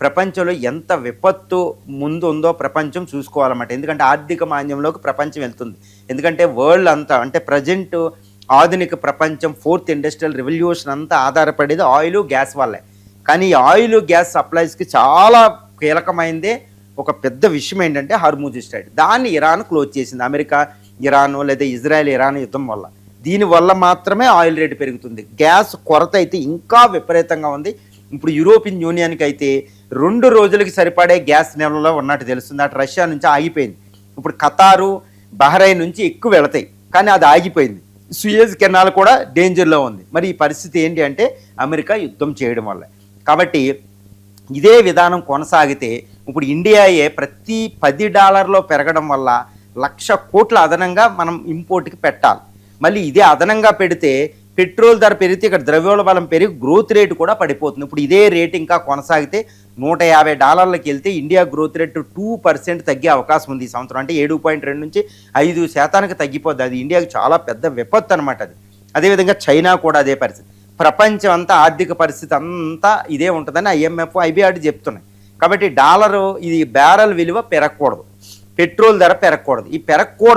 ప్రపంచంలో ఎంత విపత్తు ముందు ఉందో ప్రపంచం చూసుకోవాలన్నమాట. ఎందుకంటే ఆర్థిక మాంద్యంలోకి ప్రపంచం వెళ్తుంది. ఎందుకంటే వరల్డ్ అంతా అంటే ప్రజెంట్ ఆధునిక ప్రపంచం 4th ఇండస్ట్రియల్ రెవల్యూషన్ అంతా ఆధారపడేది ఆయిల్, గ్యాస్ వల్లే. కానీ ఈ ఆయిల్, గ్యాస్ సప్లైస్కి చాలా కీలకమైందే ఒక పెద్ద విషయం ఏంటంటే హర్ముజ్ స్ట్రైట్. దాన్ని ఇరాన్ క్లోజ్ చేసింది. అమెరికా ఇరాన్ లేదా ఇజ్రాయెల్ ఇరాన్ యుద్ధం వల్ల. దీనివల్ల మాత్రమే ఆయిల్ రేటు పెరుగుతుంది. గ్యాస్ కొరత అయితే ఇంకా విపరీతంగా ఉంది. ఇప్పుడు యూరోపియన్ యూనియన్కి అయితే 2 రోజులకి సరిపడే గ్యాస్ నిల్వలో ఉన్నట్టు తెలుస్తుంది. అటు రష్యా నుంచి ఆగిపోయింది. ఇప్పుడు ఖతారు, బహ్రెయిన్ నుంచి ఎక్కువ వెళతాయి, కానీ అది ఆగిపోయింది. సుయేజ్ కెనాల్ కూడా డేంజర్లో ఉంది. మరి ఈ పరిస్థితి ఏంటి అంటే అమెరికా యుద్ధం చేయడం వల్ల. కాబట్టి ఇదే విధానం కొనసాగితే ఇప్పుడు ఇండియాయే ప్రతి $10 పెరగడం వల్ల 1,00,000 కోట్ల అదనంగా మనం ఇంపోర్ట్కి పెట్టాలి. మళ్ళీ ఇదే అదనంగా పెడితే పెట్రోల్ ధర పెరిగితే ఇక్కడ ద్రవ్యోల్బణం పెరిగి గ్రోత్ రేటు కూడా పడిపోతుంది. ఇప్పుడు ఇదే రేట్ ఇంకా కొనసాగితే $150 వెళ్తే ఇండియా గ్రోత్ రేటు 2% తగ్గే అవకాశం ఉంది ఈ సంవత్సరం. అంటే 7.2 నుంచి 5% తగ్గిపోద్ది. అది ఇండియాకి చాలా పెద్ద విపత్తు అనమాట అది. అదేవిధంగా చైనా కూడా అదే పరిస్థితి. ప్రపంచం అంతా ఆర్థిక పరిస్థితి అంతా ఇదే ఉంటుందని IMF, IBRD చెప్తున్నాయి. కాబట్టి డాలరు ఇది బ్యారెల్ విలువ పెరగకూడదు, పెట్రోల్ ధర పెరగకూడదు. ఈ పెరగకూడదు